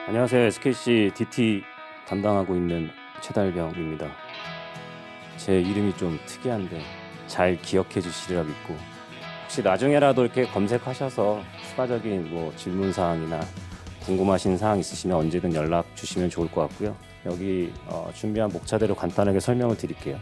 안녕하세요. SKC DT 담당하고 있는 최달병입니다. 제 이름이 좀 특이한데 잘 기억해 주시리라 믿고 혹시 나중에라도 이렇게 검색하셔서 추가적인 질문 사항이나 궁금하신 사항 있으시면 언제든 연락 주시면 좋을 것 같고요. 여기 준비한 목차대로 간단하게 설명을 드릴게요.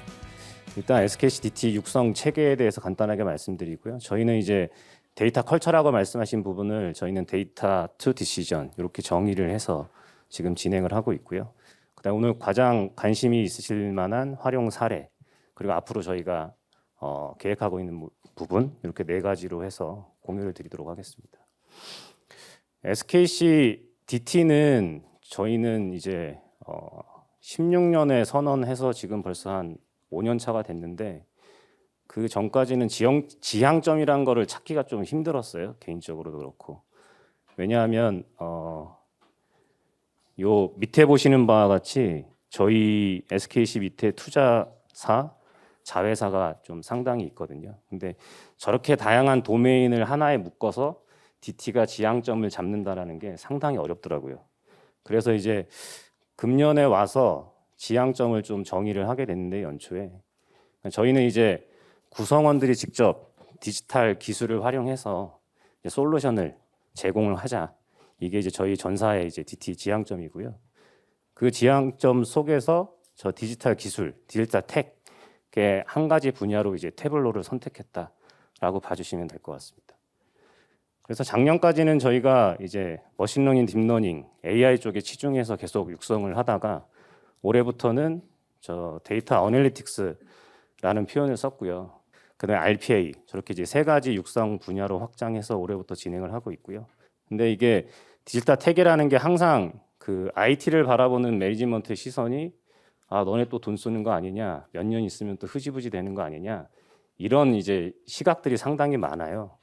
일단 SKC DT 육성 체계에 대해서 간단하게 말씀드리고요. 저희는 이제 데이터 컬처라고 말씀하신 부분을 저희는 데이터 투 디시전 이렇게 정의를 해서 지금 진행을 하고 있고요. 그다음 오늘 가장 관심이 있으실 만한 활용 사례 그리고 앞으로 저희가 계획하고 있는 부분 이렇게 네 가지로 해서 공유를 드리도록 하겠습니다. SKC DT는 저희는 이제 16년에 선언해서 지금 벌써 한 5년 차가 됐는데 그 전까지는 지향점이란 거를 찾기가 좀 힘들었어요. 개인적으로도 그렇고. 왜냐하면 요 밑에 보시는 바와 같이 저희 SKC 밑에 투자사, 자회사가 좀 상당히 있거든요. 근데 저렇게 다양한 도메인을 하나에 묶어서 DT가 지향점을 잡는다라는 게 상당히 어렵더라고요. 그래서 이제 금년에 와서 지향점을 좀 정의를 하게 됐는데 연초에 저희는 이제 구성원들이 직접 디지털 기술을 활용해서 이제 솔루션을 제공을 하자. 이게 이제 저희 전사의 이제 DT 지향점이고요. 그 지향점 속에서 저 디지털 기술, 디지털 텍의 한 가지 분야로 이제 태블로를 선택했다라고 봐주시면 될 것 같습니다. 그래서 작년까지는 저희가 이제 머신러닝, 딥러닝, AI 쪽에 치중해서 계속 육성을 하다가 올해부터는 저 데이터 어널리틱스라는 표현을 썼고요. 그다음에 RPA 저렇게 이제 세 가지 육성 분야로 확장해서 올해부터 진행을 하고 있고요. 근데 이게 디지털 텍이라는 게 항상 그 IT를 바라보는 매니지먼트의 시선이 너네 또 돈 쓰는 거 아니냐, 몇 년 있으면 또 흐지부지 되는 거 아니냐 이런 이제 시각들이 상당히 많아요.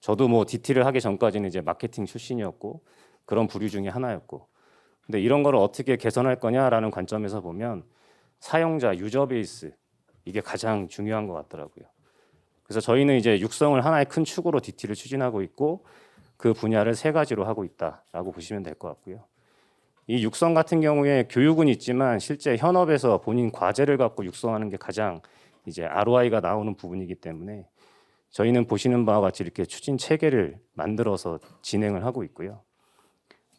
저도 DT를 하기 전까지는 이제 마케팅 출신이었고 그런 부류 중에 하나였고 근데 이런 거를 어떻게 개선할 거냐라는 관점에서 보면 사용자 유저 베이스 이게 가장 중요한 것 같더라고요. 그래서 저희는 이제 육성을 하나의 큰 축으로 DT를 추진하고 있고 그 분야를 세 가지로 하고 있다라고 보시면 될 것 같고요. 이 육성 같은 경우에 교육은 있지만 실제 현업에서 본인 과제를 갖고 육성하는 게 가장 이제 ROI가 나오는 부분이기 때문에 저희는 보시는 바와 같이 이렇게 추진 체계를 만들어서 진행을 하고 있고요.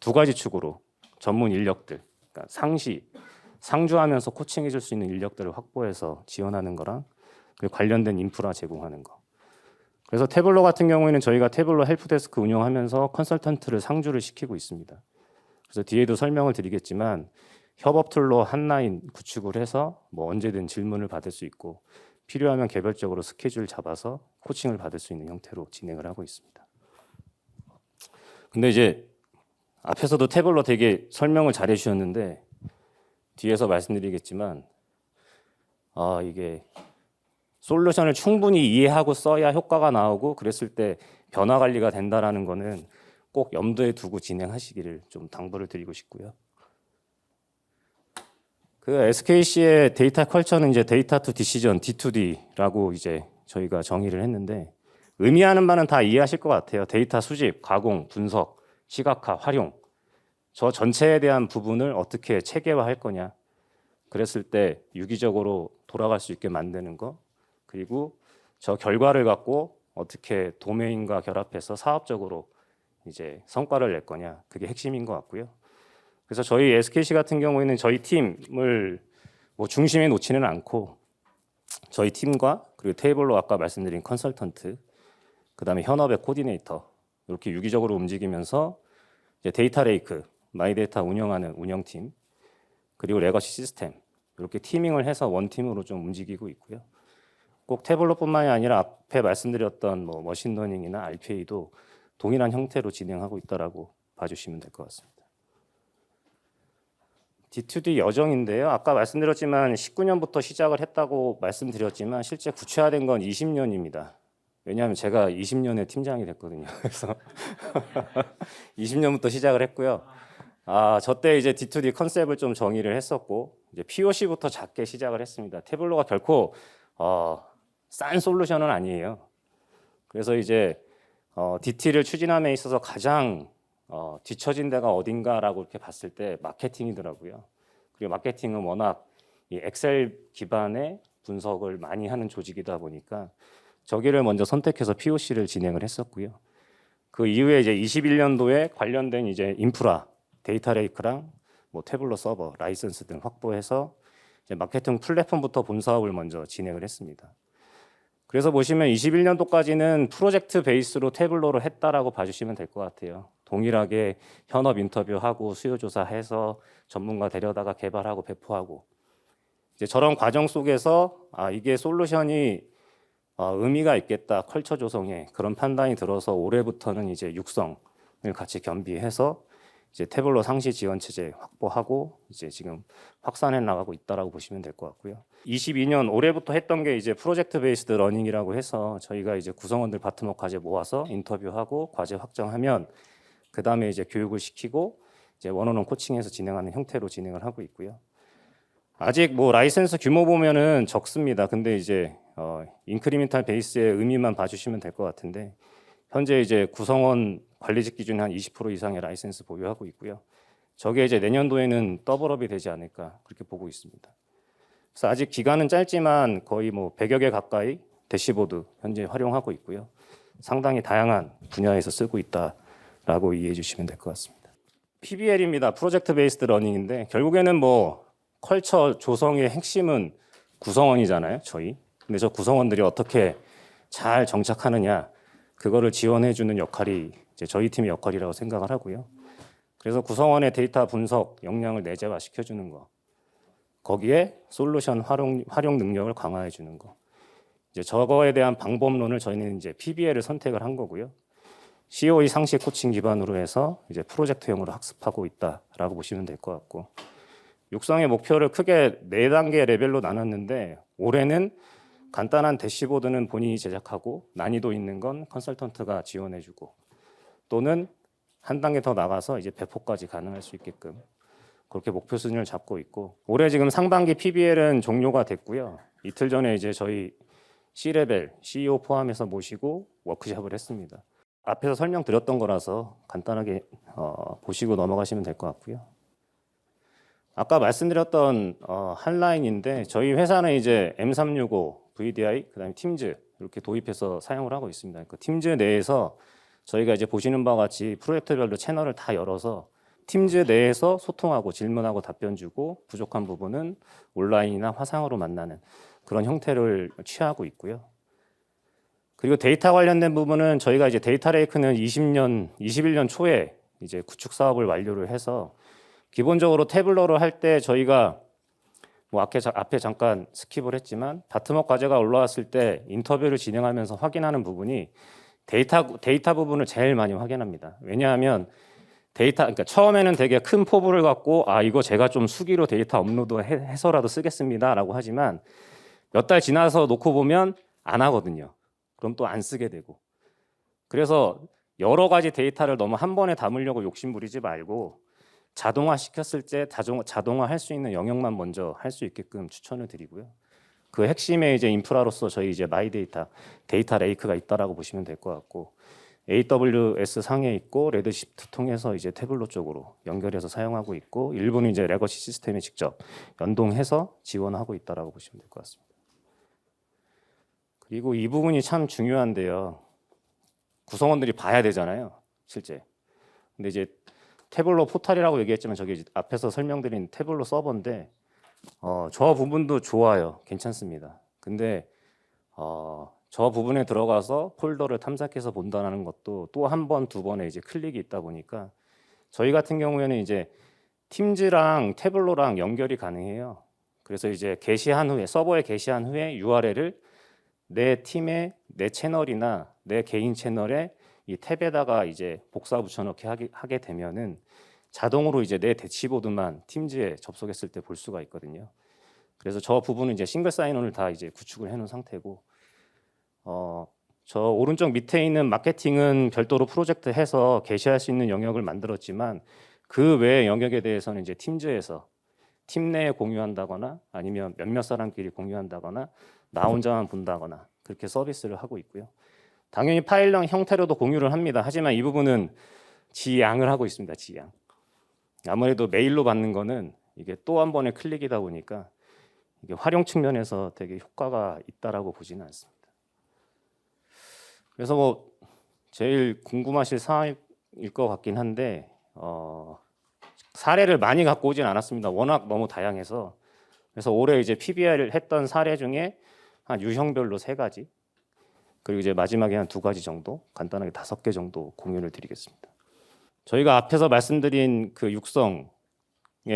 두 가지 축으로 전문 인력들, 그러니까 상주하면서 코칭해 줄 수 있는 인력들을 확보해서 지원하는 거랑 그리고 관련된 인프라 제공하는 거. 그래서 태블로 같은 경우에는 저희가 태블로 헬프데스크 운영하면서 컨설턴트를 상주를 시키고 있습니다. 그래서 뒤에도 설명을 드리겠지만 협업 툴로 한라인 구축을 해서 언제든 질문을 받을 수 있고 필요하면 개별적으로 스케줄 잡아서 코칭을 받을 수 있는 형태로 진행을 하고 있습니다. 근데 이제 앞에서도 태블로 되게 설명을 잘 해주셨는데 뒤에서 말씀드리겠지만 이게 솔루션을 충분히 이해하고 써야 효과가 나오고 그랬을 때 변화 관리가 된다라는 거는 꼭 염두에 두고 진행하시기를 좀 당부를 드리고 싶고요. 그 SKC의 데이터 컬처는 이제 데이터 투 디시전 D2D라고 이제 저희가 정의를 했는데 의미하는 바는 다 이해하실 것 같아요. 데이터 수집, 가공, 분석, 시각화, 활용 저 전체에 대한 부분을 어떻게 체계화할 거냐 그랬을 때 유기적으로 돌아갈 수 있게 만드는 거 그리고 저 결과를 갖고 어떻게 도메인과 결합해서 사업적으로 이제 성과를 낼 거냐 그게 핵심인 것 같고요. 그래서 저희 SKC 같은 경우에는 저희 팀을 중심에 놓지는 않고 저희 팀과 그리고 테이블로 아까 말씀드린 컨설턴트 그다음에 현업의 코디네이터 이렇게 유기적으로 움직이면서 이제 데이터 레이크 마이데이터 운영하는 운영팀 그리고 레거시 시스템 이렇게 티밍을 해서 원팀으로 좀 움직이고 있고요. 꼭 태블로뿐만이 아니라 앞에 말씀드렸던 머신러닝이나 RPA도 동일한 형태로 진행하고 있다라고 봐주시면 될 것 같습니다. D2D 여정인데요. 아까 말씀드렸지만 19년부터 시작을 했다고 말씀드렸지만 실제 구체화된 건 20년입니다. 왜냐하면 제가 20년에 팀장이 됐거든요. 그래서 20년부터 시작을 했고요. 저 때 이제 D2D 컨셉을 좀 정의를 했었고 이제 POC부터 작게 시작을 했습니다. 태블로가 결코 싼 솔루션은 아니에요. 그래서 이제 DT를 추진함에 있어서 가장 뒤처진 데가 어딘가라고 이렇게 봤을 때 마케팅이더라고요. 그리고 마케팅은 워낙 이 엑셀 기반의 분석을 많이 하는 조직이다 보니까 저기를 먼저 선택해서 POC를 진행을 했었고요. 그 이후에 이제 21년도에 관련된 이제 인프라, 데이터 레이크랑 뭐 태블로 서버, 라이선스 등 확보해서 이제 마케팅 플랫폼부터 본 사업을 먼저 진행을 했습니다. 그래서 보시면 21년도까지는 프로젝트 베이스로 태블로를 했다라고 봐주시면 될 것 같아요. 동일하게 현업 인터뷰하고 수요 조사해서 전문가 데려다가 개발하고 배포하고 이제 저런 과정 속에서 이게 솔루션이 의미가 있겠다 컬처 조성에 그런 판단이 들어서 올해부터는 이제 육성을 같이 겸비해서 이제 태블로 상시 지원 체제 확보하고 이제 지금 확산해 나가고 있다라고 보시면 될 것 같고요. 22년 올해부터 했던 게 이제 프로젝트 베이스드 러닝이라고 해서 저희가 이제 구성원들 바텀업 과제 모아서 인터뷰하고 과제 확정하면 그 다음에 이제 교육을 시키고 이제 원어원 코칭해서 진행하는 형태로 진행을 하고 있고요. 아직 뭐 라이센스 규모 보면은 적습니다. 근데 이제 인크리멘탈 베이스의 의미만 봐주시면 될 것 같은데 현재 이제 구성원 관리직 기준이 한 20% 이상의 라이센스 보유하고 있고요. 저게 이제 내년도에는 더블업이 되지 않을까 그렇게 보고 있습니다. 그래서 아직 기간은 짧지만 거의 뭐 100여 개 가까이 대시보드 현재 활용하고 있고요. 상당히 다양한 분야에서 쓰고 있다라고 이해해 주시면 될 것 같습니다. PBL입니다. 프로젝트 베이스드 러닝인데 결국에는 뭐 컬처 조성의 핵심은 구성원이잖아요, 저희. 근데 저 구성원들이 어떻게 잘 정착하느냐, 그거를 지원해주는 역할이 이제 저희 팀의 역할이라고 생각을 하고요. 그래서 구성원의 데이터 분석 역량을 내재화 시켜주는 거, 거기에 솔루션 활용 능력을 강화해주는 거. 이제 저거에 대한 방법론을 저희는 이제 PBL을 선택을 한 거고요. COE 상시 코칭 기반으로 해서 이제 프로젝트형으로 학습하고 있다라고 보시면 될 것 같고. 육성의 목표를 크게 4단계 레벨로 나눴는데 올해는 간단한 대시보드는 본인이 제작하고 난이도 있는 건 컨설턴트가 지원해주고 또는 한 단계 더 나가서 이제 배포까지 가능할 수 있게끔 그렇게 목표 수준을 잡고 있고 올해 지금 상반기 PBL은 종료가 됐고요. 이틀 전에 이제 저희 C레벨 CEO 포함해서 모시고 워크숍을 했습니다. 앞에서 설명드렸던 거라서 간단하게 보시고 넘어가시면 될 것 같고요. 아까 말씀드렸던 한 라인인데 저희 회사는 이제 M365, VDI, 그다음에 팀즈 이렇게 도입해서 사용을 하고 있습니다. 그 팀즈 내에서 저희가 이제 보시는 바와 같이 프로젝트별로 채널을 다 열어서 팀즈 내에서 소통하고 질문하고 답변 주고 부족한 부분은 온라인이나 화상으로 만나는 그런 형태를 취하고 있고요. 그리고 데이터 관련된 부분은 저희가 이제 데이터 레이크는 21년 초에 이제 구축 사업을 완료를 해서 기본적으로 태블러로 할 때 저희가 뭐 앞에 잠깐 스킵을 했지만 바텀업 과제가 올라왔을 때 인터뷰를 진행하면서 확인하는 부분이 데이터 부분을 제일 많이 확인합니다. 왜냐하면 그러니까 처음에는 되게 큰 포부를 갖고 이거 제가 좀 수기로 데이터 업로드 해서라도 쓰겠습니다라고 하지만 몇 달 지나서 놓고 보면 안 하거든요. 그럼 또 안 쓰게 되고. 그래서 여러 가지 데이터를 너무 한 번에 담으려고 욕심 부리지 말고 자동화 시켰을 때 자동화 할 수 있는 영역만 먼저 할 수 있게끔 추천을 드리고요. 그 핵심의 이제 인프라로서 저희 이제 데이터 레이크가 있다라고 보시면 될 것 같고 AWS 상에 있고 레드시프트 통해서 이제 태블로 쪽으로 연결해서 사용하고 있고 일부는 이제 레거시 시스템에 직접 연동해서 지원하고 있다라고 보시면 될 것 같습니다. 그리고 이 부분이 참 중요한데요. 구성원들이 봐야 되잖아요, 실제. 근데 이제 태블로 포탈이라고 얘기했지만 저기 앞에서 설명드린 태블로 서버인데 저 부분도 좋아요, 괜찮습니다. 근데 저 부분에 들어가서 폴더를 탐색해서 본다는 것도 또 한 번, 두 번의 이제 클릭이 있다 보니까 저희 같은 경우에는 이제 팀즈랑 태블로랑 연결이 가능해요. 그래서 이제 서버에 게시한 후에 URL을 내 팀의 내 채널이나 내 개인 채널에 이 탭에다가 이제 복사 붙여넣기 하게 되면은 자동으로 이제 내 대치보드만 팀즈에 접속했을 때 볼 수가 있거든요. 그래서 저 부분은 이제 싱글 사인온을 다 이제 구축을 해놓은 상태고, 저 오른쪽 밑에 있는 마케팅은 별도로 프로젝트 해서 게시할 수 있는 영역을 만들었지만 그 외의 영역에 대해서는 이제 팀즈에서 팀 내에 공유한다거나 아니면 몇몇 사람끼리 공유한다거나 나 혼자만 본다거나 그렇게 서비스를 하고 있고요. 당연히 파일럿 형태로도 공유를 합니다. 하지만 이 부분은 지양을 하고 있습니다. 지양. 아무래도 메일로 받는 거는 이게 또 한 번의 클릭이다 보니까 이게 활용 측면에서 되게 효과가 있다라고 보지는 않습니다. 그래서 뭐 제일 궁금하실 사항일 것 같긴 한데 사례를 많이 갖고 오진 않았습니다. 워낙 너무 다양해서. 그래서 올해 이제 PBR을 했던 사례 중에 한 유형별로 3가지, 그리고 이제 마지막에 한 2가지 정도, 간단하게 5개 정도 공유를 드리겠습니다. 저희가 앞에서 말씀드린 그 육성의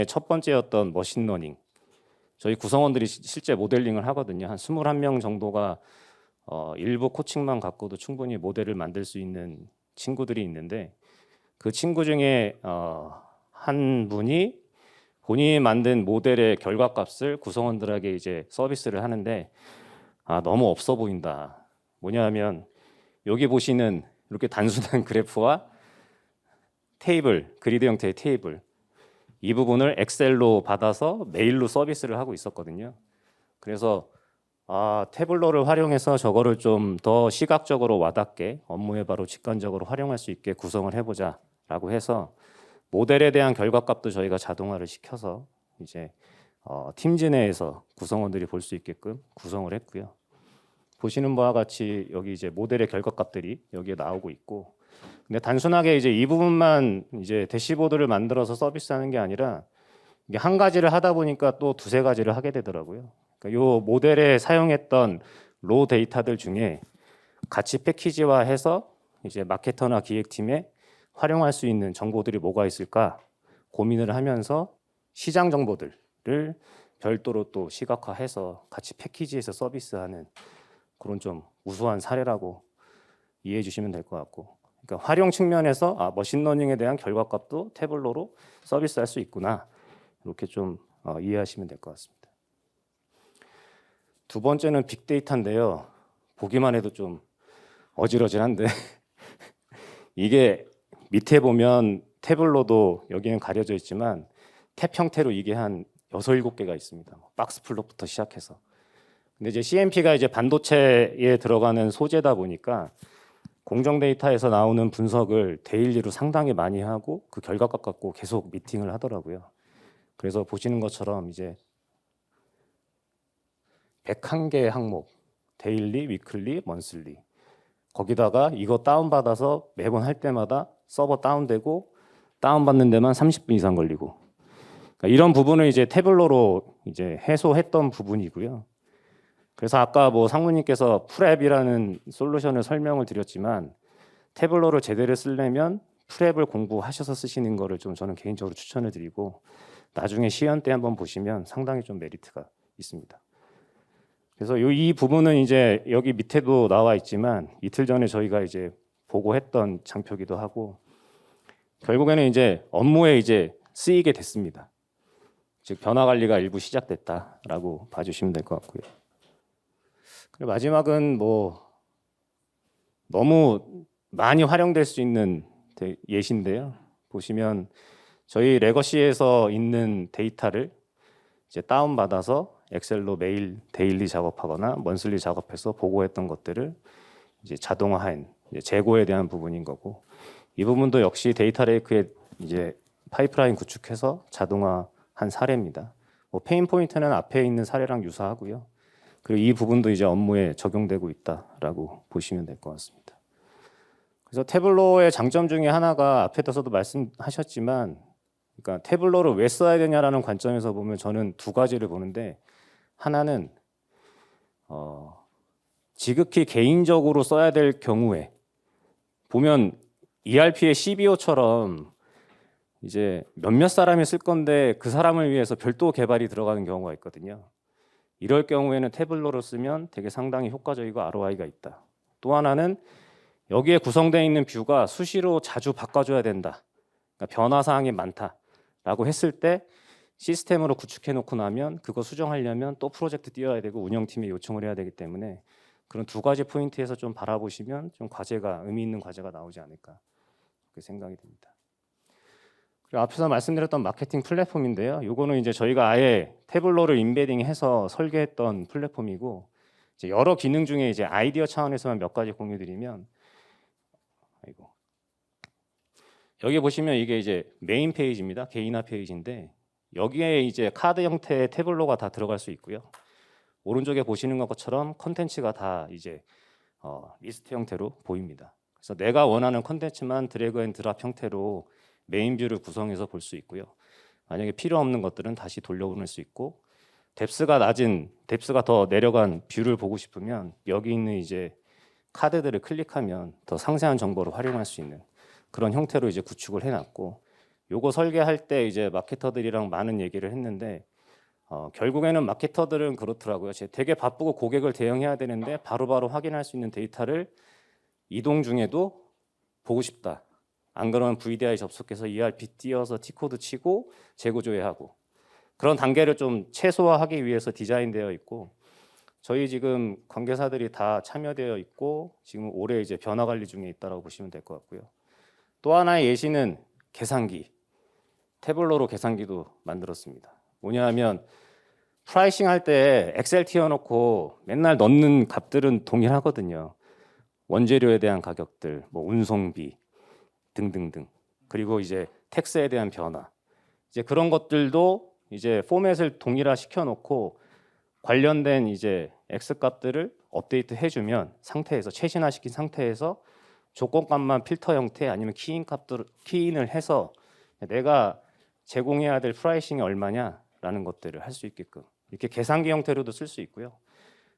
첫 번째였던 머신러닝, 저희 구성원들이 실제 모델링을 하거든요. 한 21명 정도가 일부 코칭만 갖고도 충분히 모델을 만들 수 있는 친구들이 있는데, 그 친구 중에 한 분이 본인이 만든 모델의 결과값을 구성원들에게 이제 서비스를 하는데 너무 없어 보인다. 뭐냐면 여기 보시는 이렇게 단순한 그래프와 테이블, 그리드 형태의 테이블, 이 부분을 엑셀로 받아서 메일로 서비스를 하고 있었거든요. 그래서 태블러를 활용해서 저거를 좀 더 시각적으로 와닿게 업무에 바로 직관적으로 활용할 수 있게 구성을 해보자 라고 해서 모델에 대한 결과값도 저희가 자동화를 시켜서 이제 팀즈 내에서 구성원들이 볼 수 있게끔 구성을 했고요. 보시는 바와 같이 여기 이제 모델의 결과값들이 여기에 나오고 있고, 근데 단순하게 이제 이 부분만 이제 대시보드를 만들어서 서비스하는 게 아니라 이게 한 가지를 하다 보니까 또 2-3가지를 하게 되더라고요. 그러니까 요 모델에 사용했던 로 데이터들 중에 같이 패키지화해서 이제 마케터나 기획팀에 활용할 수 있는 정보들이 뭐가 있을까 고민을 하면서 시장 정보들을 별도로 또 시각화해서 같이 패키지해서 서비스하는 그런 좀 우수한 사례라고 이해해 주시면 될 것 같고, 그러니까 활용 측면에서 머신러닝에 대한 결과값도 태블로로 서비스할 수 있구나, 이렇게 좀 이해하시면 될 것 같습니다. 두 번째는 빅데이터인데요. 보기만 해도 좀 어질어질한데 이게 밑에 보면 태블로도 여기는 가려져 있지만 탭 형태로 이게 한 6-7개가 있습니다. 박스 플롯부터 시작해서. 근데 이제 CMP가 이제 반도체에 들어가는 소재다 보니까 공정 데이터에서 나오는 분석을 데일리로 상당히 많이 하고 그 결과값 갖고 계속 미팅을 하더라고요. 그래서 보시는 것처럼 이제 101개의 항목, 데일리, 위클리, 먼슬리, 거기다가 이거 다운받아서 매번 할 때마다 서버 다운되고 다운받는 데만 30분 이상 걸리고, 그러니까 이런 부분을 이제 태블로로 이제 해소했던 부분이고요. 그래서 아까 뭐 상무님께서 프랩이라는 솔루션을 설명을 드렸지만 태블로를 제대로 쓰려면 프랩을 공부하셔서 쓰시는 거를 좀 저는 개인적으로 추천을 드리고, 나중에 시연 때 한번 보시면 상당히 좀 메리트가 있습니다. 그래서 이 부분은 이제 여기 밑에도 나와 있지만 이틀 전에 저희가 이제 보고했던 장표기도 하고, 결국에는 이제 업무에 이제 쓰이게 됐습니다. 즉 변화 관리가 일부 시작됐다라고 봐주시면 될 것 같고요. 그리고 마지막은 뭐 너무 많이 활용될 수 있는 예시인데요. 보시면 저희 레거시에서 있는 데이터를 이제 다운받아서 엑셀로 매일 데일리 작업하거나 먼슬리 작업해서 보고했던 것들을 이제 자동화한 이제 재고에 대한 부분인 거고, 이 부분도 역시 데이터 레이크에 이제 파이프라인 구축해서 자동화한 사례입니다. 뭐 페인 포인트는 앞에 있는 사례랑 유사하고요. 그리고 이 부분도 이제 업무에 적용되고 있다라고 보시면 될 것 같습니다. 그래서 태블로의 장점 중에 하나가 앞에서도 말씀하셨지만, 그러니까 태블로를 왜 써야 되냐라는 관점에서 보면 저는 2가지를 보는데, 하나는 지극히 개인적으로 써야 될 경우에 보면 ERP의 CBO처럼 이제 몇몇 사람이 쓸 건데 그 사람을 위해서 별도 개발이 들어가는 경우가 있거든요. 이럴 경우에는 태블로를 쓰면 되게 상당히 효과적이고 ROI가 있다. 또 하나는 여기에 구성되어 있는 뷰가 수시로 자주 바꿔줘야 된다, 그러니까 변화 사항이 많다라고 했을 때 시스템으로 구축해 놓고 나면 그거 수정하려면 또 프로젝트 띄워야 되고 운영팀에 요청을 해야 되기 때문에 그런 2가지 포인트에서 좀 바라보시면 좀 과제가 의미 있는 과제가 나오지 않을까, 그렇게 생각이 됩니다. 그리고 앞에서 말씀드렸던 마케팅 플랫폼인데요. 이거는 이제 저희가 아예 태블로를 인베딩해서 설계했던 플랫폼이고, 이제 여러 기능 중에 이제 아이디어 차원에서만 몇 가지 공유드리면, 여기 보시면 이게 이제 메인 페이지입니다. 개인화 페이지인데 여기에 이제 카드 형태의 태블로가 다 들어갈 수 있고요. 오른쪽에 보시는 것처럼 컨텐츠가 다 이제 리스트 형태로 보입니다. 그래서 내가 원하는 컨텐츠만 드래그 앤 드랍 형태로 메인 뷰를 구성해서 볼 수 있고요. 만약에 필요 없는 것들은 다시 돌려보낼 수 있고, 뎁스가 더 내려간 뷰를 보고 싶으면 여기 있는 이제 카드들을 클릭하면 더 상세한 정보를 활용할 수 있는 그런 형태로 이제 구축을 해놨고, 요거 설계할 때 이제 마케터들이랑 많은 얘기를 했는데 결국에는 마케터들은 그렇더라고요. 되게 바쁘고 고객을 대응해야 되는데 바로바로 확인할 수 있는 데이터를 이동 중에도 보고 싶다. 안 그러면 VDI 접속해서 ERP 띄워서 T코드 치고 재구조해하고, 그런 단계를 좀 최소화하기 위해서 디자인되어 있고, 저희 지금 관계사들이 다 참여되어 있고 지금 올해 이제 변화 관리 중에 있다라고 보시면 될 것 같고요. 또 하나의 예시는 계산기, 태블로로 계산기도 만들었습니다. 뭐냐하면 프라이싱 할 때 엑셀 띄워놓고 맨날 넣는 값들은 동일하거든요. 원재료에 대한 가격들, 뭐 운송비 등등등, 그리고 이제 텍스에 대한 변화, 이제 그런 것들도 이제 포맷을 동일화 시켜놓고 관련된 이제 X 값들을 업데이트 해주면 상태에서 최신화시킨 상태에서 조건값만 필터 형태 아니면 키인을 해서 내가 제공해야 될 프라이싱이 얼마냐라는 것들을 할 수 있게끔 이렇게 계산기 형태로도 쓸 수 있고요.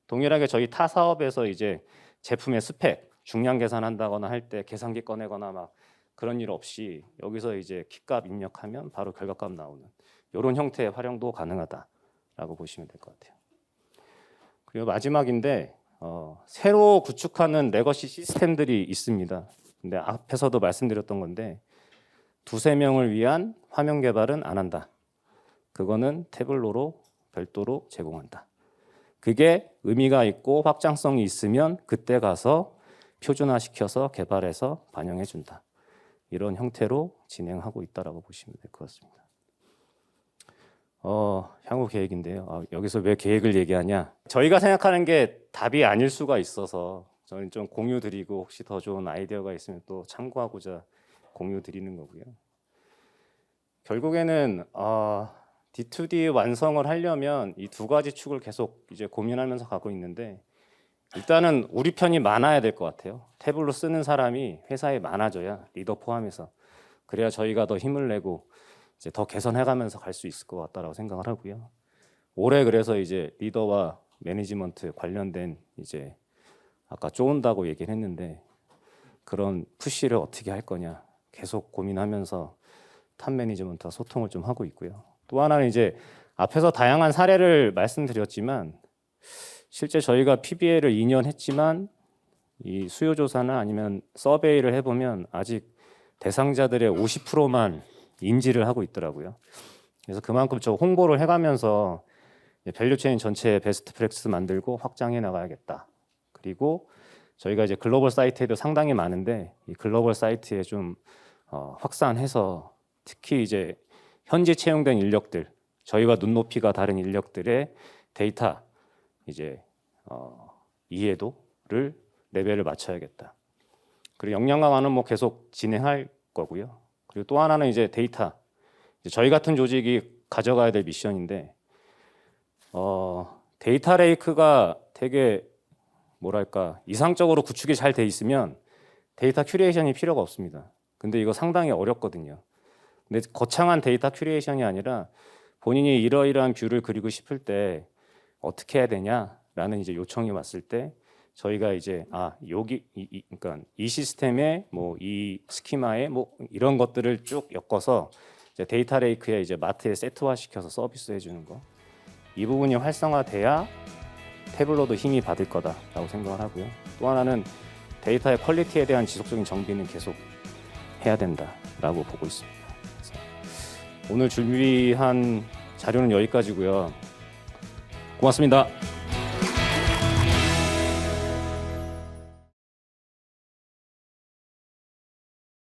동일하게 저희 타 사업에서 이제 제품의 스펙, 중량 계산한다거나 할 때 계산기 꺼내거나 막 그런 일 없이 여기서 이제 키값 입력하면 바로 결과값 나오는 이런 형태의 활용도 가능하다라고 보시면 될 것 같아요. 그리고 마지막인데 새로 구축하는 레거시 시스템들이 있습니다. 근데 앞에서도 말씀드렸던 건데 2~3명을 위한 화면 개발은 안 한다. 그거는 태블로로 별도로 제공한다. 그게 의미가 있고 확장성이 있으면 그때 가서 표준화시켜서 개발해서 반영해 준다. 이런 형태로 진행하고 있다라고 보시면 될 것 같습니다. 향후 계획인데요. 여기서 왜 계획을 얘기하냐? 저희가 생각하는 게 답이 아닐 수가 있어서 저는 좀 공유 드리고 혹시 더 좋은 아이디어가 있으면 또 참고하고자 공유 드리는 거고요. 결국에는 D2D 완성을 하려면 이 두 가지 축을 계속 이제 고민하면서 가고 있는데, 일단은 우리 편이 많아야 될 것 같아요. 태블로 쓰는 사람이 회사에 많아져야, 리더 포함해서, 그래야 저희가 더 힘을 내고 이제 더 개선해가면서 갈 수 있을 것 같다라고 생각을 하고요. 올해 그래서 이제 리더와 매니지먼트 관련된 이제 아까 쪼은다고 얘기를 했는데 그런 푸시를 어떻게 할 거냐 계속 고민하면서 탑 매니지먼트와 소통을 좀 하고 있고요. 또 하나는 이제 앞에서 다양한 사례를 말씀드렸지만 실제 저희가 PBA를 2년 했지만 이 수요조사나 아니면 서베이를 해보면 아직 대상자들의 50%만 인지를 하고 있더라고요. 그래서 그만큼 저 홍보를 해가면서 밸류체인 전체에 베스트 프랙티스 만들고 확장해 나가야겠다. 그리고 저희가 이제 글로벌 사이트에도 상당히 많은데 이 글로벌 사이트에 좀 확산해서 특히 이제 현지 채용된 인력들, 저희와 눈높이가 다른 인력들의 데이터 이제 이해도를 레벨을 맞춰야겠다. 그리고 역량 강화는 뭐 계속 진행할 거고요. 그리고 또 하나는 이제 데이터. 이제 저희 같은 조직이 가져가야 될 미션인데 데이터 레이크가 되게 뭐랄까 이상적으로 구축이 잘 돼 있으면 데이터 큐레이션이 필요가 없습니다. 근데 이거 상당히 어렵거든요. 근데 거창한 데이터 큐레이션이 아니라 본인이 이러이러한 뷰를 그리고 싶을 때 어떻게 해야 되냐라는 이제 요청이 왔을 때 저희가 이제 여기 그러니까 이 시스템에 뭐 이 스키마에 뭐 이런 것들을 쭉 엮어서 이제 데이터 레이크에 이제 마트에 세트화 시켜서 서비스해 주는 거, 이 부분이 활성화돼야 태블로도 힘이 받을 거다라고 생각을 하고요. 또 하나는 데이터의 퀄리티에 대한 지속적인 정비는 계속 해야 된다라고 보고 있습니다. 그래서 오늘 준비한 자료는 여기까지고요. 고맙습니다.